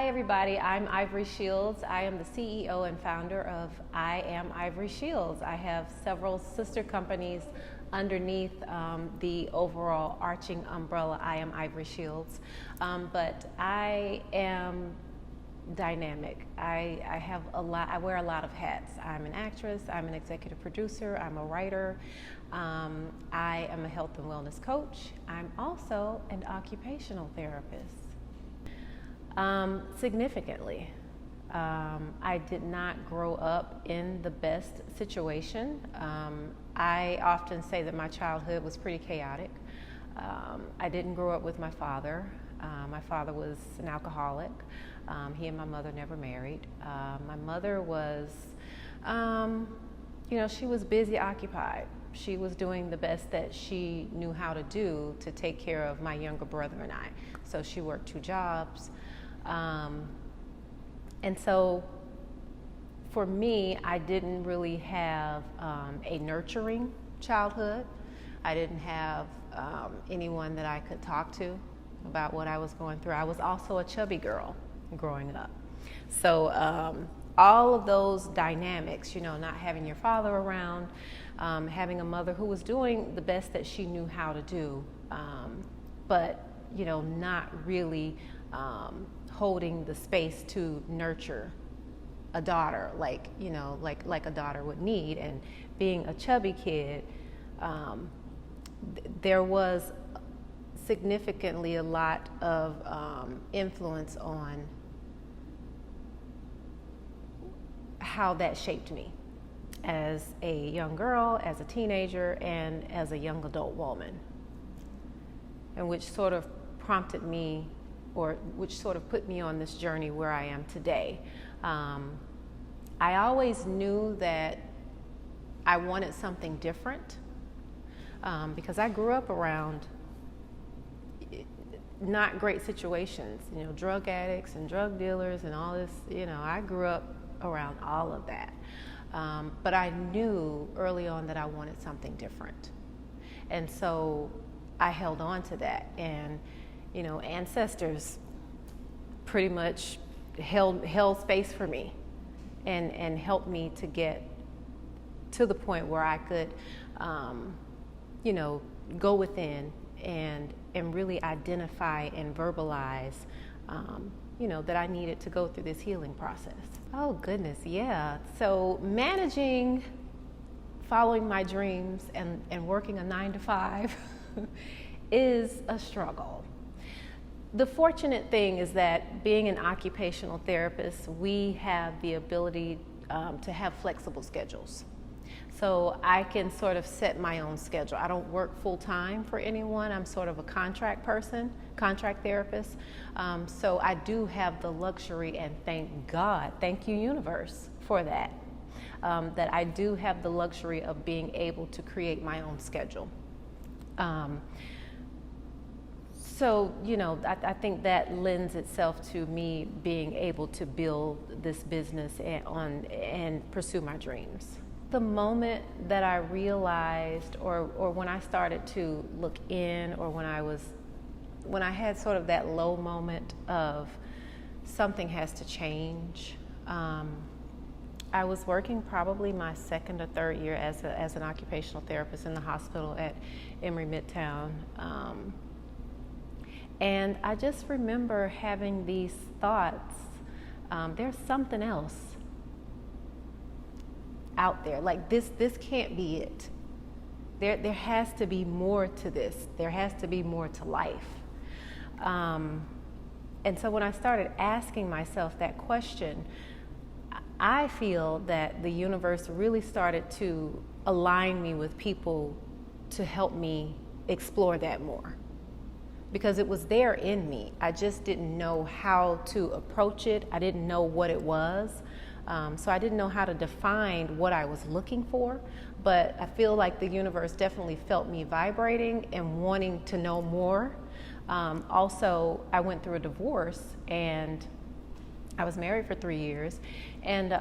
everybody. I'm Ivory Shields. I am the CEO and founder of I Am Ivory Shields. I have several sister companies underneath the overall arching umbrella, I Am Ivory Shields. But I am dynamic. I wear a lot of hats. I'm an actress, I'm an executive producer, I'm a writer, I am a health and wellness coach. I'm also an occupational therapist. Significantly. I did not grow up in the best situation. I often say that my childhood was pretty chaotic. I didn't grow up with my father. My father was an alcoholic. He and my mother never married. My mother was, she was busy occupied. She was doing the best that she knew how to do to take care of my younger brother and I. So she worked 2 jobs. And so for me, I didn't really have a nurturing childhood. I didn't have anyone that I could talk to about what I was going through. I was also a chubby girl growing up. So all of those dynamics, not having your father around, having a mother who was doing the best that she knew how to do, but not really holding the space to nurture a daughter like a daughter would need. And being a chubby kid, there was significantly a lot of influence on how that shaped me as a young girl, as a teenager, and as a young adult woman, and which sort of prompted me, or which sort of put me on this journey where I am today. I always knew that I wanted something different because I grew up around not great situations, drug addicts and drug dealers and all this, I grew up around all of that. But I knew early on that I wanted something different. And so I held on to that, and ancestors pretty much held space for me and helped me to get to the point where I could, go within and really identify and verbalize, that I needed to go through this healing process. Oh goodness, yeah. So managing, following my dreams and working a 9-to-5 is a struggle. The fortunate thing is that being an occupational therapist, we have the ability to have flexible schedules. So I can sort of set my own schedule. I don't work full time for anyone. I'm sort of a contract person, contract therapist. So I do have the luxury, and thank God, thank you universe for that, that I do have the luxury of being able to create my own schedule. So, I think that lends itself to me being able to build this business and pursue my dreams. The moment that I realized, or when I started to look in, or when I had sort of that low moment of something has to change, I was working probably my 2nd or 3rd year as an occupational therapist in the hospital at Emory Midtown. And I just remember having these thoughts, there's something else out there. Like this can't be it. There has to be more to this. There has to be more to life. And so when I started asking myself that question, I feel that the universe really started to align me with people to help me explore that more. Because it was there in me. I just didn't know how to approach it. I didn't know what it was. So I didn't know how to define what I was looking for. But I feel like the universe definitely felt me vibrating and wanting to know more. Also, I went through a divorce, and I was married for 3 years. And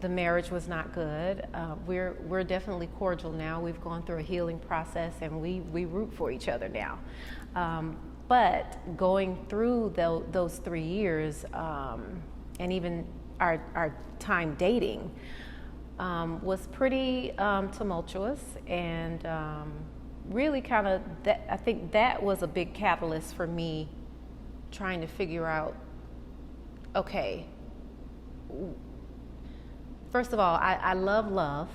the marriage was not good. We're definitely cordial now. We've gone through a healing process, and we root for each other now. But going through those 3 years, and even our time dating, was pretty tumultuous, and really kind of, I think that was a big catalyst for me trying to figure out, okay, first of all, I love,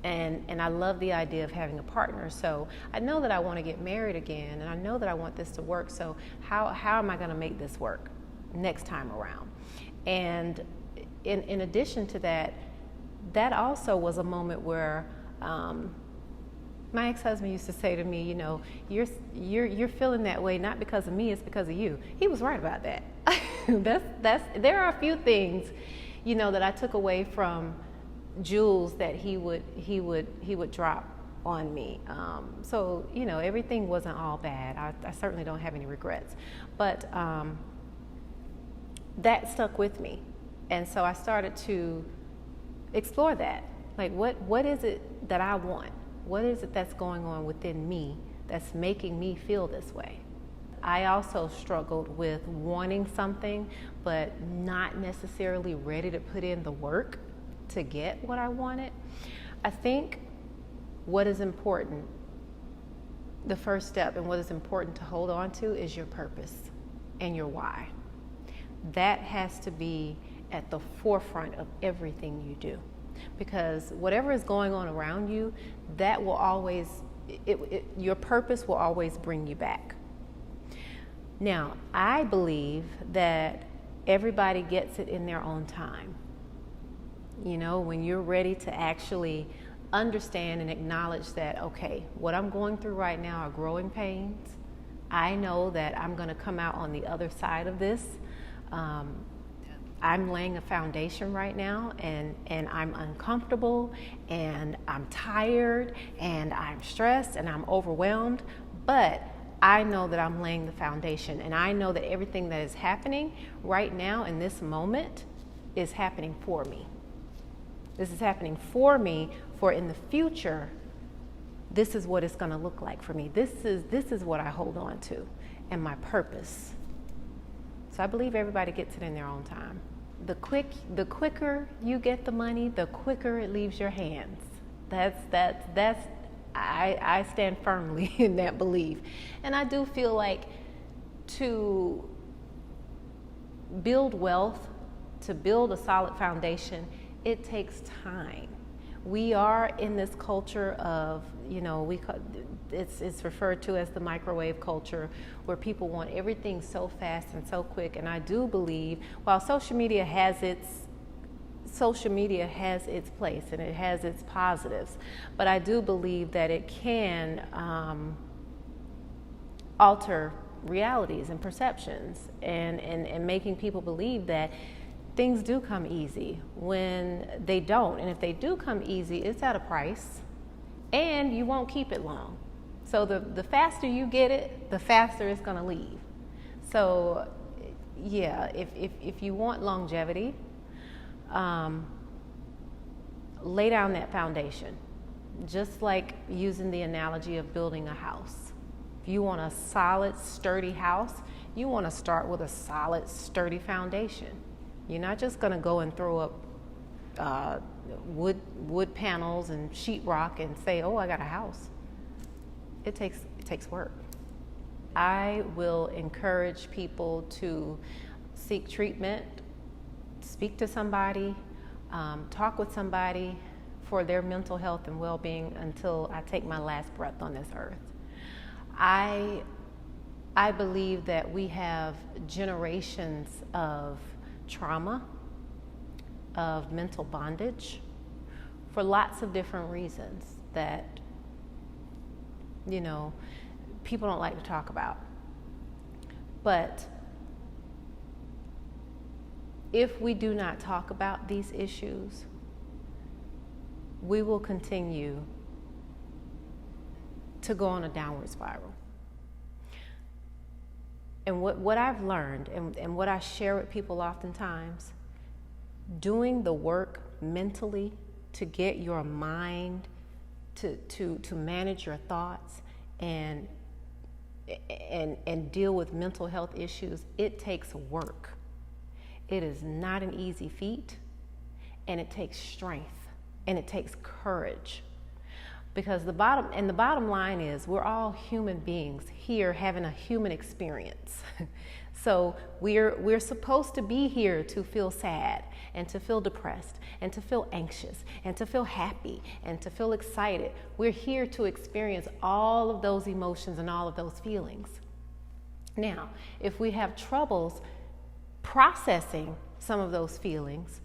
and I love the idea of having a partner. So I know that I want to get married again, and I know that I want this to work. So how am I going to make this work next time around? And in addition to that, that also was a moment where my ex-husband used to say to me, you know, you're feeling that way not because of me, it's because of you. He was right about that. There are a few things, you know, that I took away from jewels that he would drop on me. So, you know, everything wasn't all bad. I certainly don't have any regrets, but that stuck with me. And so I started to explore that. Like, what is it that I want? What is it that's going on within me that's making me feel this way? I also struggled with wanting something, but not necessarily ready to put in the work to get what I wanted. I think what is important, the first step and what is important to hold on to is your purpose and your why. That has to be at the forefront of everything you do, because whatever is going on around you, that will always, your purpose will always bring you back. Now, I believe that everybody gets it in their own time. You know, when you're ready to actually understand and acknowledge that, okay, what I'm going through right now are growing pains. I know that I'm going to come out on the other side of this. I'm laying a foundation right now, and I'm uncomfortable, and I'm tired, and I'm stressed, and I'm overwhelmed, but I know that I'm laying the foundation, and I know that everything that is happening right now in this moment is happening for me. This is happening for me, for in the future, this is what it's going to look like for me. This is what I hold on to, and my purpose. So I believe everybody gets it in their own time. The quicker you get the money, the quicker it leaves your hands. I stand firmly in that belief. And I do feel like to build wealth, to build a solid foundation, it takes time. We are in this culture of, you know, it's referred to as the microwave culture, where people want everything so fast and so quick. And I do believe, while social media has its place and it has its positives, but I do believe that it can alter realities and perceptions, and making people believe that things do come easy when they don't. And if they do come easy, it's at a price, and you won't keep it long. So the faster you get it, the faster it's going to leave. So yeah, if you want longevity, lay down that foundation. Just like using the analogy of building a house. If you want a solid, sturdy house, you want to start with a solid, sturdy foundation. You're not just going to go and throw up wood panels and sheetrock and say, oh, I got a house. It takes work. I will encourage people to seek treatment, speak to somebody, talk with somebody for their mental health and well-being until I take my last breath on this earth. I believe that we have generations of trauma, of mental bondage, for lots of different reasons that, you know, people don't like to talk about. But if we do not talk about these issues, we will continue to go on a downward spiral. And what I've learned, and what I share with people oftentimes, doing the work mentally to get your mind to manage your thoughts and and deal with mental health issues, it takes work. It is not an easy feat, and it takes strength, and it takes courage. Because the bottom line is, we're all human beings here having a human experience. So we're supposed to be here to feel sad, and to feel depressed, and to feel anxious, and to feel happy, and to feel excited. We're here to experience all of those emotions and all of those feelings. Now, if we have troubles processing some of those feelings,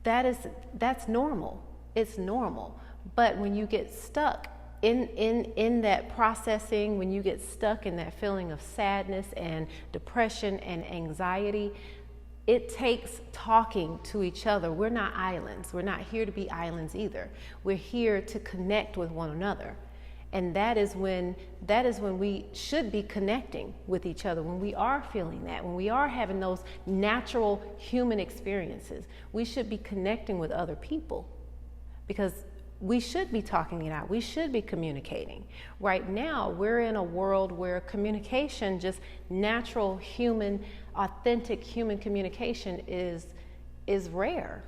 that's normal. It's normal. But when you get stuck in that processing, when you get stuck in that feeling of sadness and depression and anxiety, it takes talking to each other. We're not islands. We're not here to be islands either. We're here to connect with one another. And that is when we should be connecting with each other, when we are feeling that, when we are having those natural human experiences. We should be connecting with other people, because we should be talking it out. We should be communicating. Right now, we're in a world where communication, just natural human, authentic human communication is rare.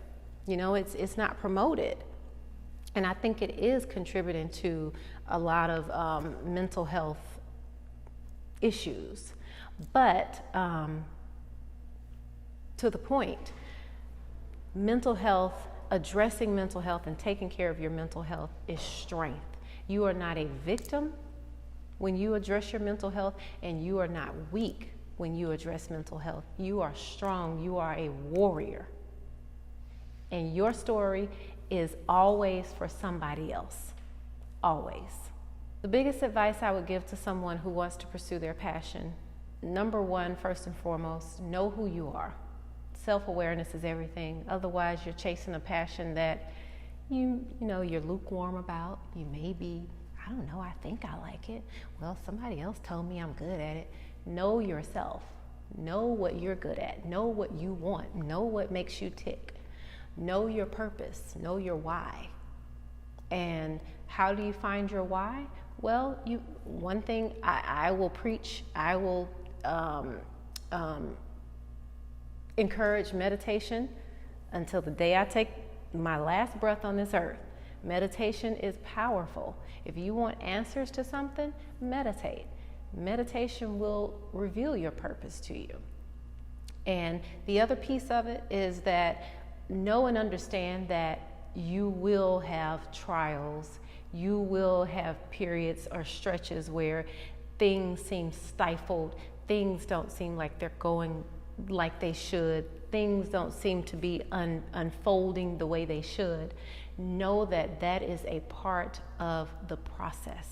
You know, it's not promoted. And I think it is contributing to a lot of mental health issues. But to the point, addressing mental health and taking care of your mental health is strength. You are not a victim when you address your mental health, and you are not weak when you address mental health. You are strong. You are a warrior. And your story is always for somebody else. Always. The biggest advice I would give to someone who wants to pursue their passion, number one, first and foremost, know who you are. Self-awareness is everything. Otherwise, you're chasing a passion that you're lukewarm about. You may be, I don't know, I think I like it. Well, somebody else told me I'm good at it. Know yourself. Know what you're good at. Know what you want. Know what makes you tick. Know your purpose. Know your why. And how do you find your why? Well, one thing I will preach, I will encourage meditation until the day I take my last breath on this earth. Meditation is powerful. If you want answers to something, meditate. Meditation will reveal your purpose to you. And the other piece of it is that know and understand that you will have trials. You will have periods or stretches where things seem stifled. Things don't seem like they're going like they should. Things don't seem to be unfolding the way they should. Know that that is a part of the process.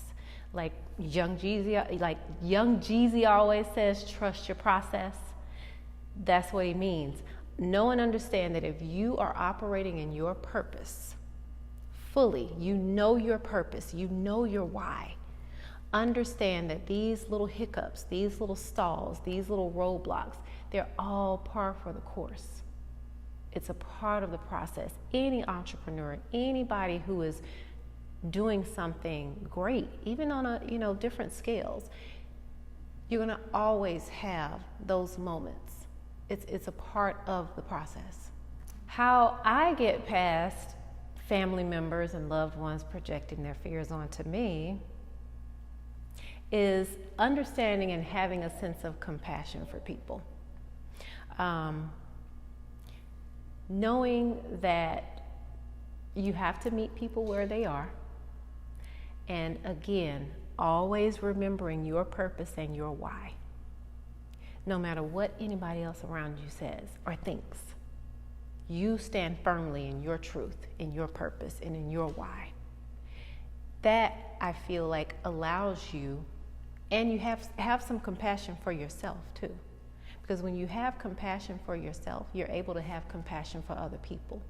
Like young Jeezy always says, trust your process. That's what he means. Know and understand that if you are operating in your purpose fully, you know your purpose, you know your why. Understand that these little hiccups, these little stalls, these little roadblocks, they're all par for the course. It's a part of the process. Any entrepreneur, anybody who is doing something great, even on a different scales, you're going to always have those moments. It's a part of the process. How I get past family members and loved ones projecting their fears onto me is understanding and having a sense of compassion for people. Knowing that you have to meet people where they are. And again, always remembering your purpose and your why. No matter what anybody else around you says or thinks, you stand firmly in your truth, in your purpose, and in your why. That, I feel like, allows you, and you have some compassion for yourself too. Because when you have compassion for yourself, you're able to have compassion for other people.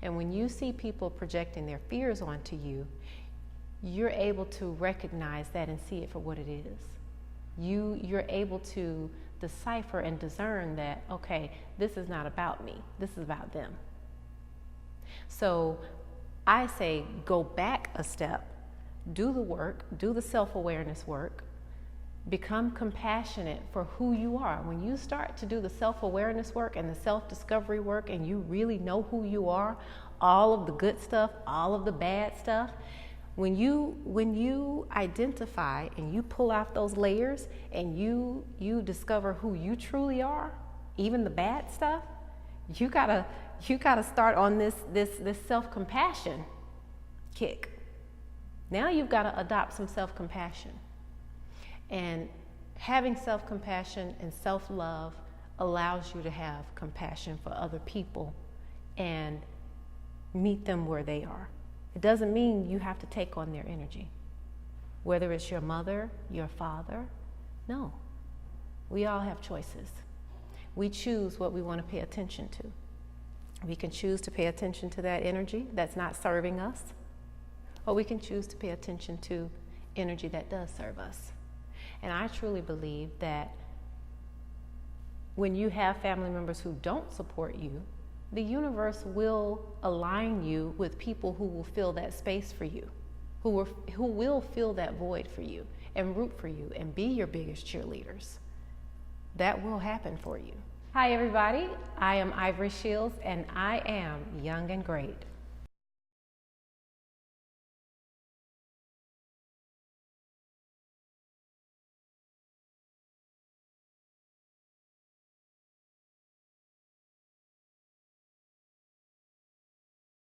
And when you see people projecting their fears onto you, you're able to recognize that and see it for what it is. You're able to decipher and discern that, okay, this is not about me, this is about them. So I say go back a step, do the work, do the self-awareness work, Become compassionate for who you are. When you start to do the self-awareness work and the self-discovery work, and you really know who you are, all of the good stuff, all of the bad stuff, when you identify and you pull out those layers and you discover who you truly are, even the bad stuff, you gotta start on this self-compassion kick. Now you've got to adopt some self-compassion. And having self-compassion and self-love allows you to have compassion for other people and meet them where they are. It doesn't mean you have to take on their energy. Whether it's your mother, your father, no. We all have choices. We choose what we want to pay attention to. We can choose to pay attention to that energy that's not serving us, or we can choose to pay attention to energy that does serve us. And I truly believe that when you have family members who don't support you, the universe will align you with people who will fill that space for you, who will fill that void for you and root for you and be your biggest cheerleaders. That will happen for you. Hi everybody, I am Ivory Shields and I am young and great.